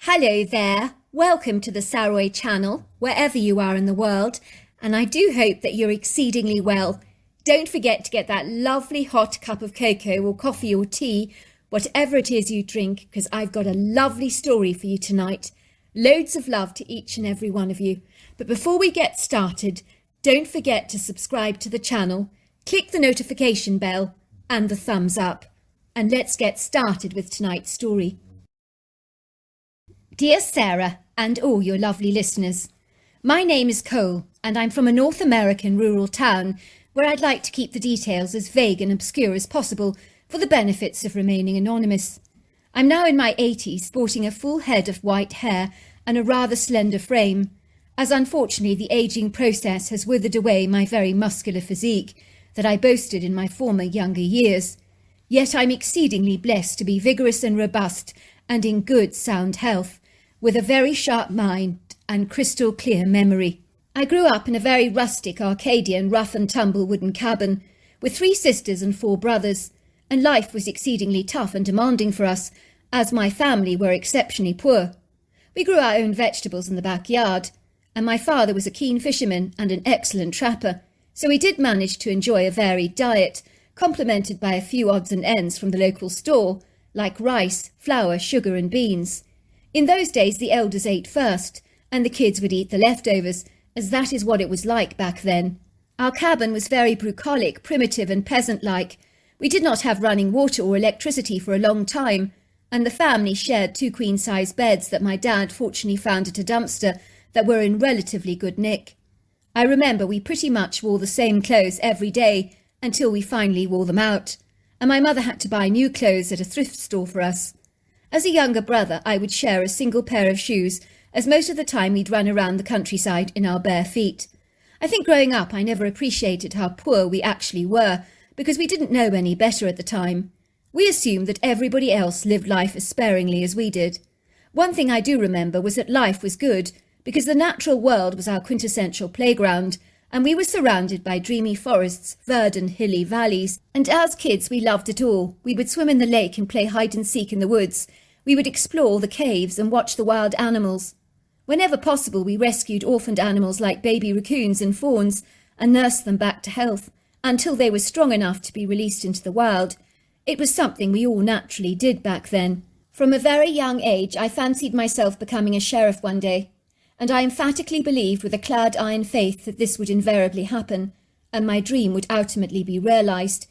Hello there, welcome to the Saroy channel, wherever you are in the world, and I do hope that you're exceedingly well. Don't forget to get that lovely hot cup of cocoa or coffee or tea, whatever it is you drink, because I've got a lovely story for you tonight. Loads of love to each and every one of you. But before we get started, don't forget to subscribe to the channel, click the notification bell and the thumbs up. And let's get started with tonight's story. Dear Sarah and all your lovely listeners, my name is Cole and I'm from a North American rural town where I'd like to keep the details as vague and obscure as possible for the benefits of remaining anonymous. I'm now in my 80s, sporting a full head of white hair and a rather slender frame, as unfortunately the ageing process has withered away my very muscular physique that I boasted in my former younger years. Yet I'm exceedingly blessed to be vigorous and robust and in good sound health, with a very sharp mind and crystal clear memory. I grew up in a very rustic Arcadian rough and tumble wooden cabin with 3 sisters and 4 brothers, and life was exceedingly tough and demanding for us, as my family were exceptionally poor. We grew our own vegetables in the backyard, and my father was a keen fisherman and an excellent trapper, so we did manage to enjoy a varied diet, complemented by a few odds and ends from the local store, like rice, flour, sugar and beans. In those days the elders ate first, and the kids would eat the leftovers, as that is what it was like back then. Our cabin was very bucolic, primitive and peasant-like. We did not have running water or electricity for a long time, and the family shared 2 queen-size beds that my dad fortunately found at a dumpster that were in relatively good nick. I remember we pretty much wore the same clothes every day until we finally wore them out, and my mother had to buy new clothes at a thrift store for us. As a younger brother, I would share a single pair of shoes, as most of the time we'd run around the countryside in our bare feet. I think growing up I never appreciated how poor we actually were, because we didn't know any better at the time. We assumed that everybody else lived life as sparingly as we did. One thing I do remember was that life was good, because the natural world was our quintessential playground, and we were surrounded by dreamy forests, verdant hilly valleys, and as kids we loved it all. We would swim in the lake and play hide and seek in the woods. We would explore the caves and watch the wild animals. Whenever possible we rescued orphaned animals like baby raccoons and fawns and nursed them back to health until they were strong enough to be released into the wild. It was something we all naturally did back then. From a very young age I fancied myself becoming a sheriff one day, and I emphatically believed with a clad iron faith that this would invariably happen, and my dream would ultimately be realised.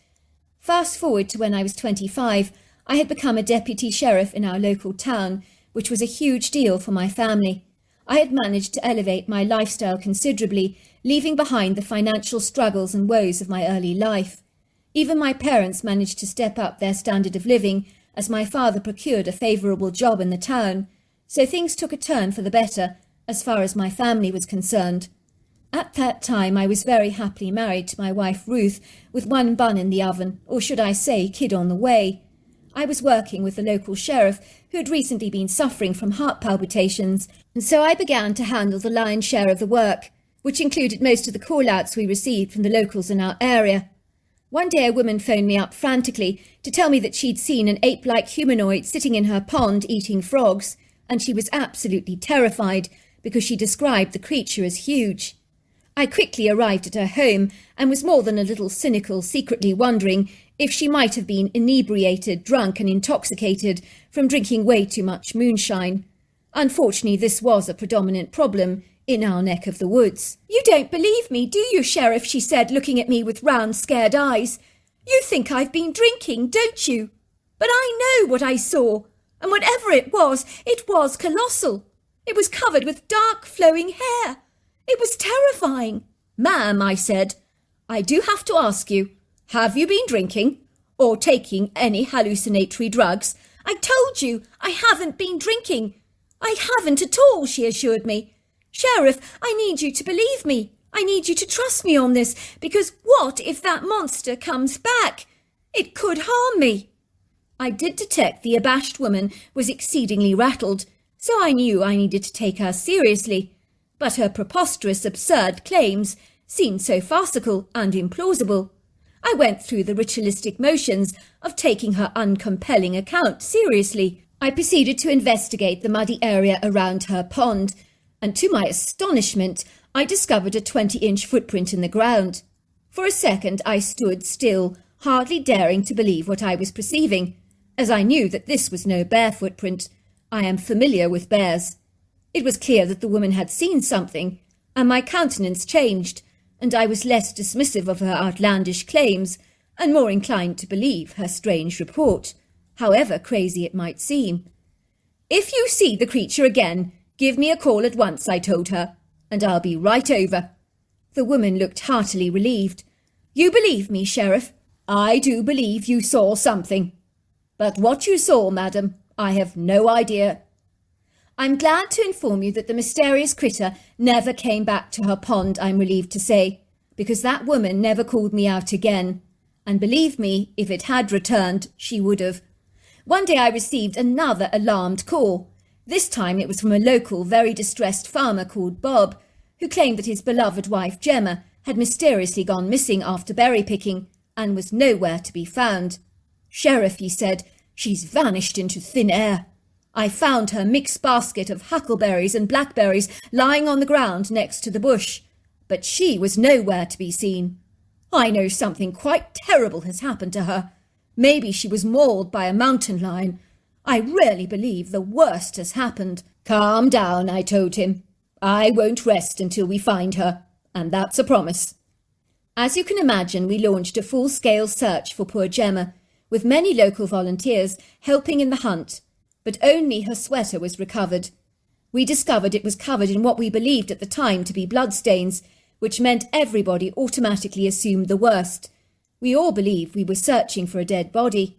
Fast forward to when I was 25, I had become a deputy sheriff in our local town, which was a huge deal for my family. I had managed to elevate my lifestyle considerably, leaving behind the financial struggles and woes of my early life. Even my parents managed to step up their standard of living, as my father procured a favourable job in the town, so things took a turn for the better, as far as my family was concerned. At that time I was very happily married to my wife Ruth, with 1 bun in the oven, or should I say kid on the way. I was working with the local sheriff, who had recently been suffering from heart palpitations, and so I began to handle the lion's share of the work, which included most of the call-outs we received from the locals in our area. One day a woman phoned me up frantically to tell me that she'd seen an ape-like humanoid sitting in her pond eating frogs, and she was absolutely terrified, because she described the creature as huge. I quickly arrived at her home and was more than a little cynical, secretly wondering if she might have been inebriated, drunk and intoxicated from drinking way too much moonshine. Unfortunately, this was a predominant problem in our neck of the woods. "You don't believe me, do you, Sheriff?" she said, looking at me with round, scared eyes. "You think I've been drinking, don't you? But I know what I saw, and whatever it was colossal. It was covered with dark, flowing hair. It was terrifying." "Ma'am," I said, "I do have to ask you, have you been drinking or taking any hallucinatory drugs?" "I told you I haven't been drinking. I haven't at all," she assured me. "Sheriff, I need you to believe me. I need you to trust me on this, because what if that monster comes back? It could harm me." I did detect the abashed woman was exceedingly rattled, so I knew I needed to take her seriously. But her preposterous, absurd claims seemed so farcical and implausible. I went through the ritualistic motions of taking her uncompelling account seriously. I proceeded to investigate the muddy area around her pond, and to my astonishment, I discovered a 20-inch footprint in the ground. For a second I stood still, hardly daring to believe what I was perceiving, as I knew that this was no bear footprint. I am familiar with bears. It was clear that the woman had seen something, and my countenance changed, and I was less dismissive of her outlandish claims, and more inclined to believe her strange report, however crazy it might seem. "If you see the creature again, give me a call at once," I told her, "and I'll be right over." The woman looked heartily relieved. "You believe me, Sheriff? I do believe you saw something. But what you saw, madam, I have no idea." "I'm glad to inform you that the mysterious critter never came back to her pond, I'm relieved to say, because that woman never called me out again. And believe me, if it had returned, she would have. One day I received another alarmed call. This time it was from a local, very distressed farmer called Bob, who claimed that his beloved wife Gemma had mysteriously gone missing after berry picking and was nowhere to be found. "Sheriff," he said, "she's vanished into thin air. I found her mixed basket of huckleberries and blackberries lying on the ground next to the bush, but she was nowhere to be seen. I know something quite terrible has happened to her. Maybe she was mauled by a mountain lion. I really believe the worst has happened." "Calm down," I told him. "I won't rest until we find her, and that's a promise." As you can imagine, we launched a full-scale search for poor Gemma, with many local volunteers helping in the hunt, but only her sweater was recovered. We discovered it was covered in what we believed at the time to be bloodstains, which meant everybody automatically assumed the worst. We all believed we were searching for a dead body.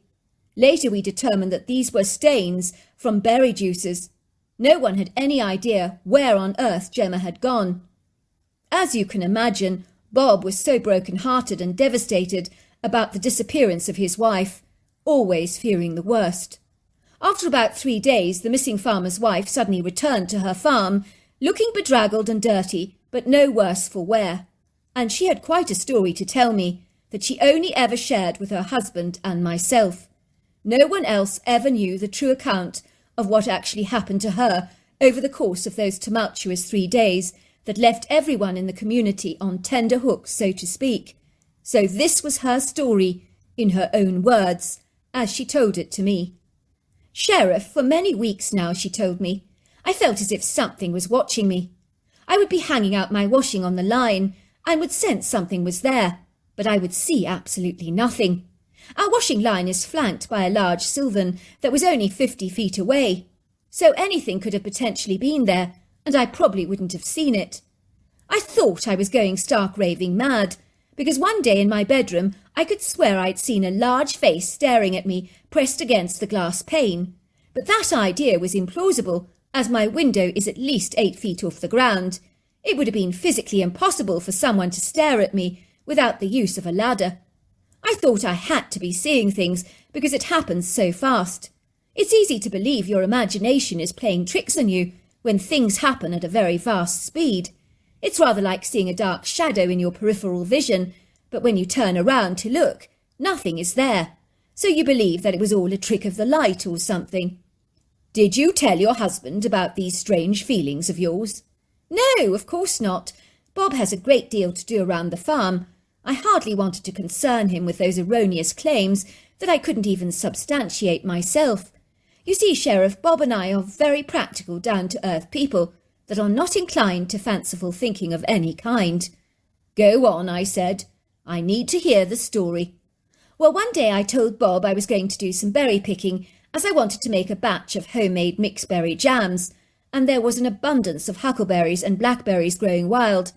Later we determined that these were stains from berry juices. No one had any idea where on earth Gemma had gone. As you can imagine, Bob was so broken-hearted and devastated about the disappearance of his wife, always fearing the worst. After about 3 days, the missing farmer's wife suddenly returned to her farm, looking bedraggled and dirty, but no worse for wear. And she had quite a story to tell me, that she only ever shared with her husband and myself. No one else ever knew the true account of what actually happened to her over the course of those tumultuous 3 days that left everyone in the community on tender hooks, so to speak. So this was her story, in her own words, as she told it to me. "Sheriff, for many weeks now," she told me, "I felt as if something was watching me. I would be hanging out my washing on the line and would sense something was there, but I would see absolutely nothing. Our washing line is flanked by a large sylvan that was only 50 feet away, so anything could have potentially been there, and I probably wouldn't have seen it. I thought I was going stark raving mad, because one day in my bedroom I could swear I'd seen a large face staring at me pressed against the glass pane, but that idea was implausible, as my window is at least 8 feet off the ground. It would have been physically impossible for someone to stare at me without the use of a ladder. I thought I had to be seeing things because it happens so fast. It's easy to believe your imagination is playing tricks on you when things happen at a very vast speed. It's rather like seeing a dark shadow in your peripheral vision, but when you turn around to look, nothing is there. So you believe that it was all a trick of the light or something. Did you tell your husband about these strange feelings of yours? No, of course not. Bob has a great deal to do around the farm. I hardly wanted to concern him with those erroneous claims that I couldn't even substantiate myself. You see, Sheriff, Bob and I are very practical, down-to-earth people that are not inclined to fanciful thinking of any kind. Go on, I said. I need to hear the story. Well, one day I told Bob I was going to do some berry picking, as I wanted to make a batch of homemade mixed berry jams, and there was an abundance of huckleberries and blackberries growing wild.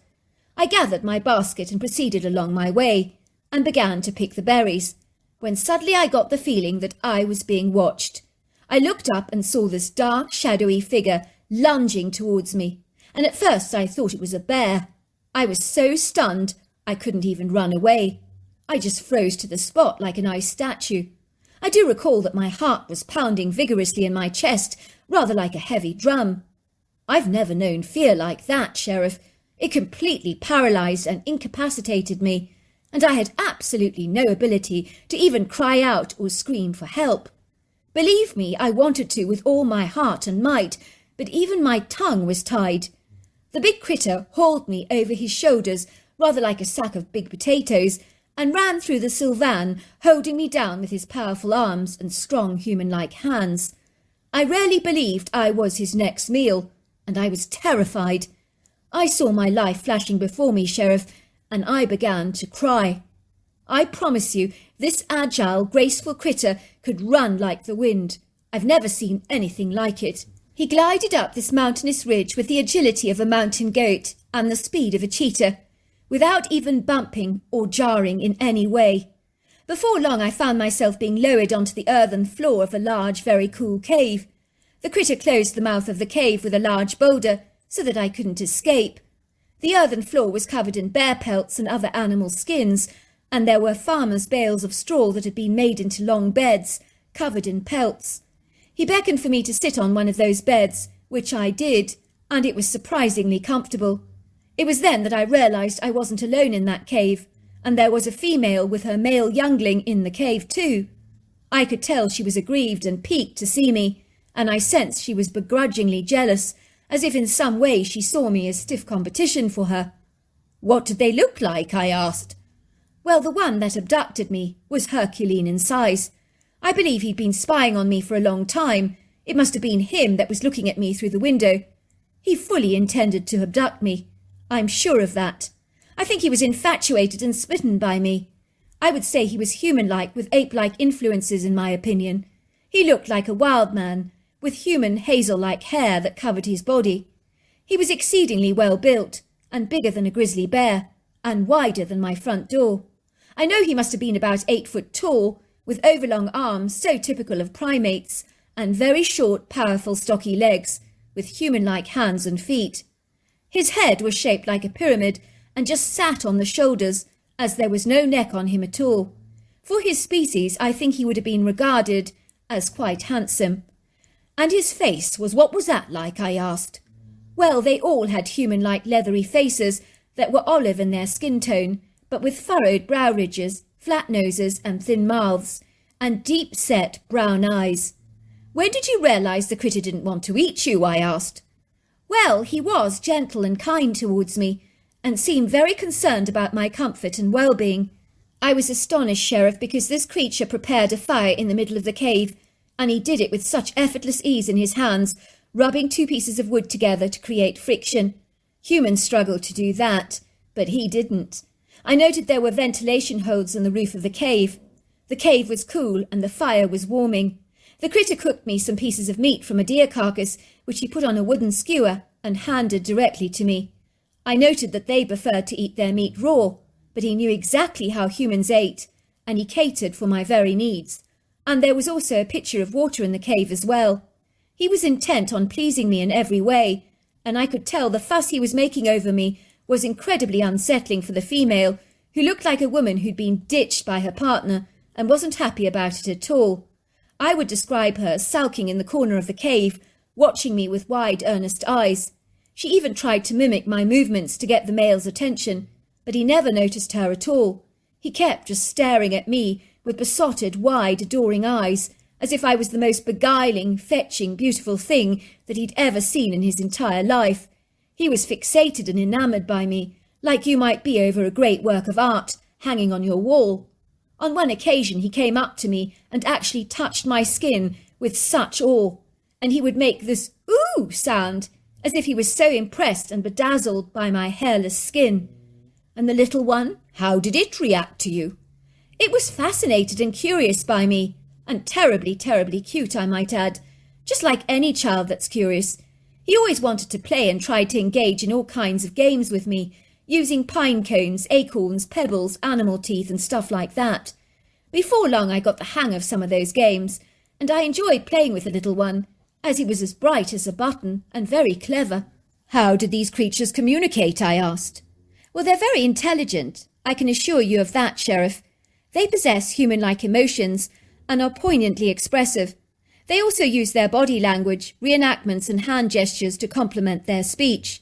I gathered my basket and proceeded along my way, and began to pick the berries, when suddenly I got the feeling that I was being watched. I looked up and saw this dark, shadowy figure lunging towards me, and at first I thought it was a bear. I was so stunned I couldn't even run away. I just froze to the spot like an ice statue. I do recall that my heart was pounding vigorously in my chest, rather like a heavy drum. I've never known fear like that, Sheriff. It completely paralysed and incapacitated me, and I had absolutely no ability to even cry out or scream for help. Believe me, I wanted to with all my heart and might, but even my tongue was tied. The big critter hauled me over his shoulders, rather like a sack of big potatoes, and ran through the sylvan, holding me down with his powerful arms and strong human-like hands. I really believed I was his next meal, and I was terrified. I saw my life flashing before me, Sheriff, and I began to cry. I promise you, this agile, graceful critter could run like the wind. I've never seen anything like it. He glided up this mountainous ridge with the agility of a mountain goat and the speed of a cheetah, without even bumping or jarring in any way. Before long I found myself being lowered onto the earthen floor of a large, very cool cave. The critter closed the mouth of the cave with a large boulder so that I couldn't escape. The earthen floor was covered in bear pelts and other animal skins, and there were farmers' bales of straw that had been made into long beds, covered in pelts. He beckoned for me to sit on one of those beds, which I did, and it was surprisingly comfortable. It was then that I realized I wasn't alone in that cave, and there was a female with her male youngling in the cave too. I could tell she was aggrieved and piqued to see me, and I sensed she was begrudgingly jealous, as if in some way she saw me as stiff competition for her. "What did they look like?" I asked. Well, the one that abducted me was Herculean in size. I believe he'd been spying on me for a long time. It must have been him that was looking at me through the window. He fully intended to abduct me. I'm sure of that. I think he was infatuated and smitten by me. I would say he was human-like with ape-like influences in my opinion. He looked like a wild man, with human hazel-like hair that covered his body. He was exceedingly well built, and bigger than a grizzly bear, and wider than my front door. I know he must have been about 8 foot tall, with overlong arms so typical of primates, and very short, powerful, stocky legs, with human-like hands and feet. His head was shaped like a pyramid, and just sat on the shoulders, as there was no neck on him at all. For his species, I think he would have been regarded as quite handsome. And his face, what was that like? I asked. Well, they all had human-like leathery faces that were olive in their skin tone, but with furrowed brow ridges, flat noses and thin mouths, and deep-set brown eyes. When did you realise the critter didn't want to eat you? I asked. Well, he was gentle and kind towards me, and seemed very concerned about my comfort and well-being. I was astonished, Sheriff, because this creature prepared a fire in the middle of the cave, and he did it with such effortless ease in his hands, rubbing 2 pieces of wood together to create friction. Humans struggled to do that, but he didn't. I noted there were ventilation holes in the roof of the cave. The cave was cool, and the fire was warming. The critter cooked me some pieces of meat from a deer carcass, which he put on a wooden skewer and handed directly to me. I noted that they preferred to eat their meat raw, but he knew exactly how humans ate, and he catered for my very needs. And there was also a pitcher of water in the cave as well. He was intent on pleasing me in every way, and I could tell the fuss he was making over me was incredibly unsettling for the female, who looked like a woman who'd been ditched by her partner and wasn't happy about it at all. I would describe her as sulking in the corner of the cave, watching me with wide, earnest eyes. She even tried to mimic my movements to get the male's attention, but he never noticed her at all. He kept just staring at me with besotted, wide, adoring eyes, as if I was the most beguiling, fetching, beautiful thing that he'd ever seen in his entire life. He was fixated and enamoured by me, like you might be over a great work of art hanging on your wall. On one occasion he came up to me and actually touched my skin with such awe, and he would make this "ooh" sound, as if he was so impressed and bedazzled by my hairless skin. And the little one, how did it react to you? It was fascinated and curious by me, and terribly, terribly cute, I might add, just like any child that's curious. He always wanted to play and tried to engage in all kinds of games with me, using pine cones, acorns, pebbles, animal teeth and stuff like that. Before long I got the hang of some of those games, and I enjoyed playing with the little one, as he was as bright as a button and very clever. How did these creatures communicate? I asked. Well, they're very intelligent. I can assure you of that, Sheriff. They possess human-like emotions and are poignantly expressive. They also use their body language, reenactments and hand gestures to complement their speech.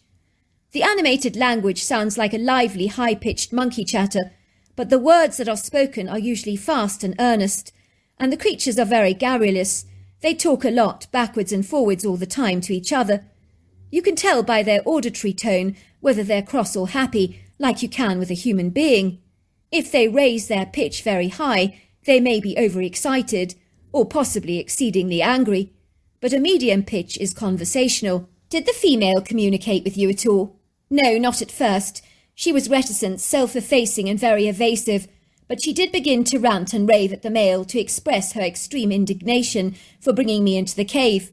The animated language sounds like a lively, high-pitched monkey chatter, but the words that are spoken are usually fast and earnest, and the creatures are very garrulous, They talk a lot, backwards and forwards all the time to each other. You can tell by their auditory tone whether they're cross or happy, like you can with a human being. If they raise their pitch very high, they may be overexcited, or possibly exceedingly angry. But a medium pitch is conversational. Did the female communicate with you at all? No, not at first. She was reticent, self-effacing and very evasive, but she did begin to rant and rave at the male to express her extreme indignation for bringing me into the cave.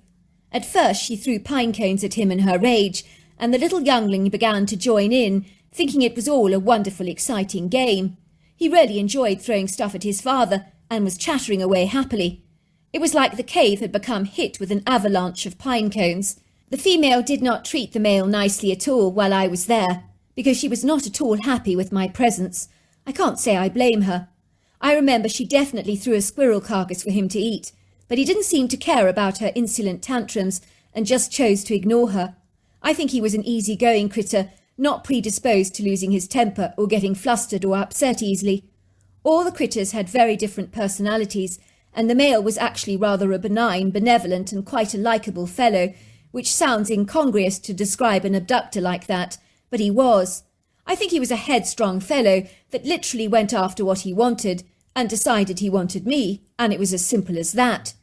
At first she threw pine cones at him in her rage, and the little youngling began to join in, thinking it was all a wonderful, exciting game. He really enjoyed throwing stuff at his father and was chattering away happily. It was like the cave had become hit with an avalanche of pine cones. The female did not treat the male nicely at all while I was there, because she was not at all happy with my presence. I can't say I blame her. I remember she definitely threw a squirrel carcass for him to eat, but he didn't seem to care about her insolent tantrums and just chose to ignore her. I think he was an easy-going critter, not predisposed to losing his temper or getting flustered or upset easily. All the critters had very different personalities, and the male was actually rather a benign, benevolent and quite a likeable fellow, which sounds incongruous to describe an abductor like that, but he was. I think he was a headstrong fellow that literally went after what he wanted and decided he wanted me, and it was as simple as that.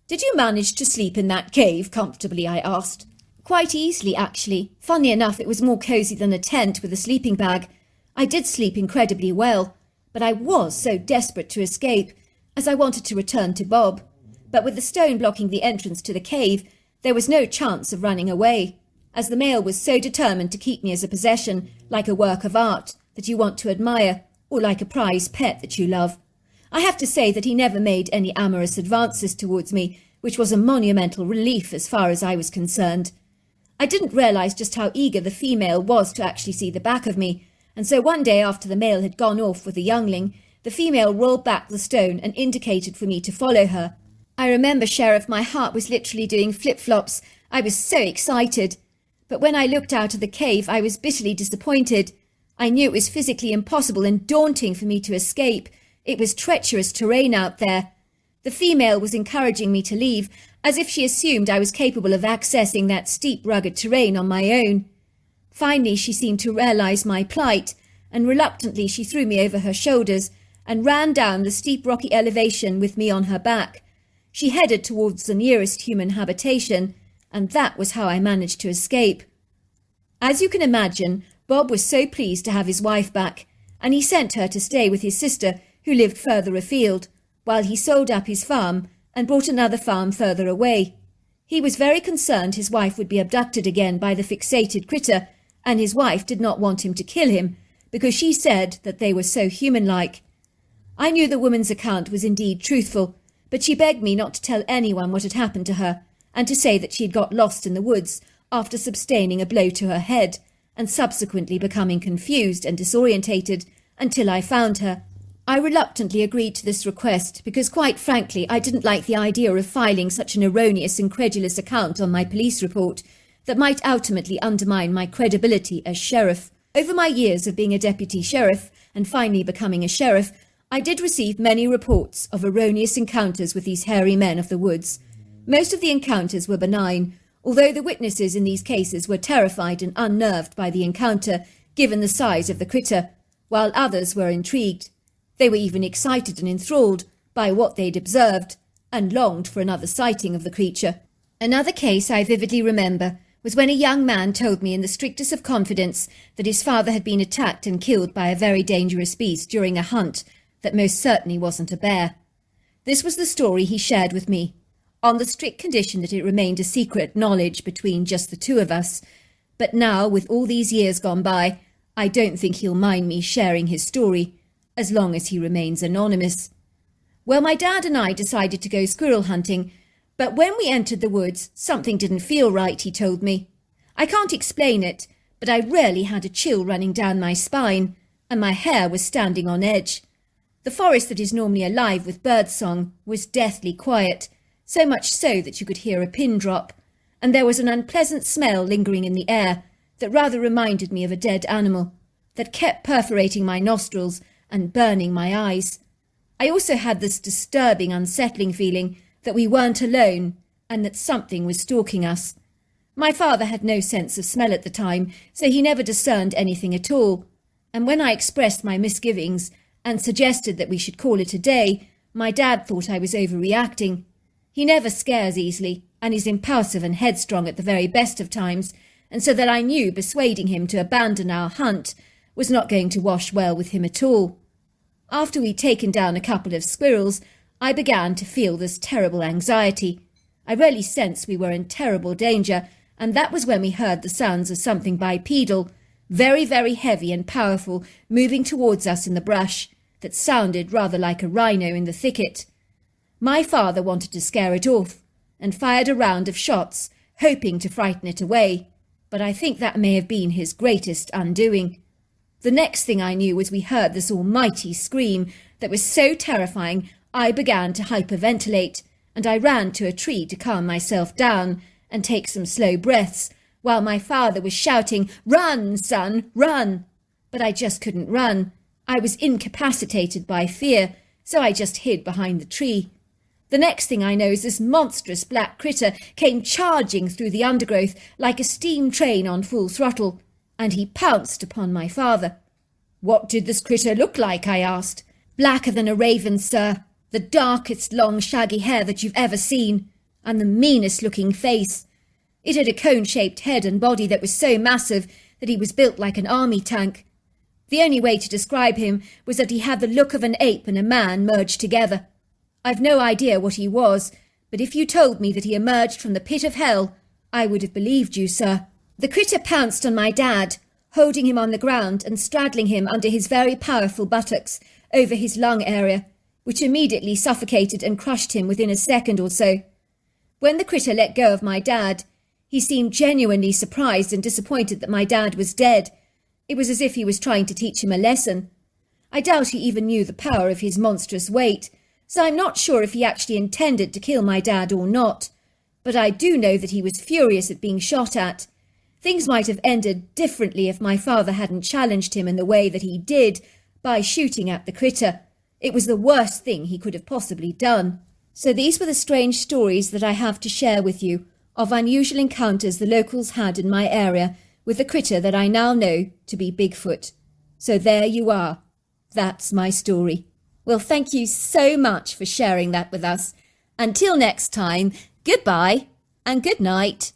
Did you manage to sleep in that cave comfortably? I asked. Quite easily, actually. Funny enough, it was more cosy than a tent with a sleeping bag. I did sleep incredibly well, but I was so desperate to escape, as I wanted to return to Bob. But with the stone blocking the entrance to the cave, there was no chance of running away, as the male was so determined to keep me as a possession, like a work of art that you want to admire, or like a prize pet that you love. I have to say that he never made any amorous advances towards me, which was a monumental relief as far as I was concerned. I didn't realise just how eager the female was to actually see the back of me, and so one day after the male had gone off with the youngling, the female rolled back the stone and indicated for me to follow her. I remember, Sheriff, my heart was literally doing flip-flops. I was so excited. But when I looked out of the cave, I was bitterly disappointed. I knew it was physically impossible and daunting for me to escape. It was treacherous terrain out there. The female was encouraging me to leave, as if she assumed I was capable of accessing that steep, rugged terrain on my own. Finally, she seemed to realise my plight, and reluctantly she threw me over her shoulders and ran down the steep rocky elevation with me on her back. She headed towards the nearest human habitation, and that was how I managed to escape. As you can imagine, Bob was so pleased to have his wife back, and he sent her to stay with his sister, who lived further afield, while he sold up his farm and bought another farm further away. He was very concerned his wife would be abducted again by the fixated critter, and his wife did not want him to kill him, because she said that they were so human-like. I knew the woman's account was indeed truthful, but she begged me not to tell anyone what had happened to her, and to say that she had got lost in the woods after sustaining a blow to her head, and subsequently becoming confused and disorientated until I found her. I reluctantly agreed to this request because, quite frankly, I didn't like the idea of filing such an erroneous, incredulous account on my police report that might ultimately undermine my credibility as sheriff. Over my years of being a deputy sheriff and finally becoming a sheriff, I did receive many reports of erroneous encounters with these hairy men of the woods. Most of the encounters were benign, although the witnesses in these cases were terrified and unnerved by the encounter, given the size of the critter, while others were intrigued. They were even excited and enthralled by what they'd observed, and longed for another sighting of the creature. Another case I vividly remember was when a young man told me in the strictest of confidence that his father had been attacked and killed by a very dangerous beast during a hunt that most certainly wasn't a bear. This was the story he shared with me, on the strict condition that it remained a secret knowledge between just the two of us. But now, with all these years gone by, I don't think he'll mind me sharing his story, as long as he remains anonymous. Well, my dad and I decided to go squirrel hunting, but when we entered the woods, something didn't feel right, he told me. I can't explain it, but I really had a chill running down my spine, and my hair was standing on edge. The forest that is normally alive with birdsong was deathly quiet, so much so that you could hear a pin drop, and there was an unpleasant smell lingering in the air that rather reminded me of a dead animal, that kept perforating my nostrils and burning my eyes. I also had this disturbing, unsettling feeling that we weren't alone, and that something was stalking us. My father had no sense of smell at the time, so he never discerned anything at all, and when I expressed my misgivings and suggested that we should call it a day, my dad thought I was overreacting. He never scares easily, and is impulsive and headstrong at the very best of times, and so that I knew persuading him to abandon our hunt was not going to wash well with him at all. After we'd taken down a couple of squirrels, I began to feel this terrible anxiety. I really sensed we were in terrible danger, and that was when we heard the sounds of something bipedal, very, very heavy and powerful, moving towards us in the brush, that sounded rather like a rhino in the thicket. My father wanted to scare it off, and fired a round of shots, hoping to frighten it away, but I think that may have been his greatest undoing. The next thing I knew was we heard this almighty scream that was so terrifying I began to hyperventilate, and I ran to a tree to calm myself down and take some slow breaths, while my father was shouting, "Run, son, run!" But I just couldn't run. I was incapacitated by fear, so I just hid behind the tree. The next thing I know is this monstrous black critter came charging through the undergrowth like a steam train on full throttle, and he pounced upon my father. "What did this critter look like?" I asked. "Blacker than a raven, sir. The darkest long shaggy hair that you've ever seen, and the meanest looking face. It had a cone-shaped head and body that was so massive that he was built like an army tank. The only way to describe him was that he had the look of an ape and a man merged together. I've no idea what he was, but if you told me that he emerged from the pit of hell, I would have believed you, sir." The critter pounced on my dad, holding him on the ground and straddling him under his very powerful buttocks over his lung area, which immediately suffocated and crushed him within a second or so. When the critter let go of my dad, he seemed genuinely surprised and disappointed that my dad was dead. It was as if he was trying to teach him a lesson. I doubt he even knew the power of his monstrous weight, so I'm not sure if he actually intended to kill my dad or not. But I do know that he was furious at being shot at. Things might have ended differently if my father hadn't challenged him in the way that he did by shooting at the critter. It was the worst thing he could have possibly done. So these were the strange stories that I have to share with you of unusual encounters the locals had in my area with the critter that I now know to be Bigfoot. So there you are. That's my story. Well, thank you so much for sharing that with us. Until next time, goodbye and good night.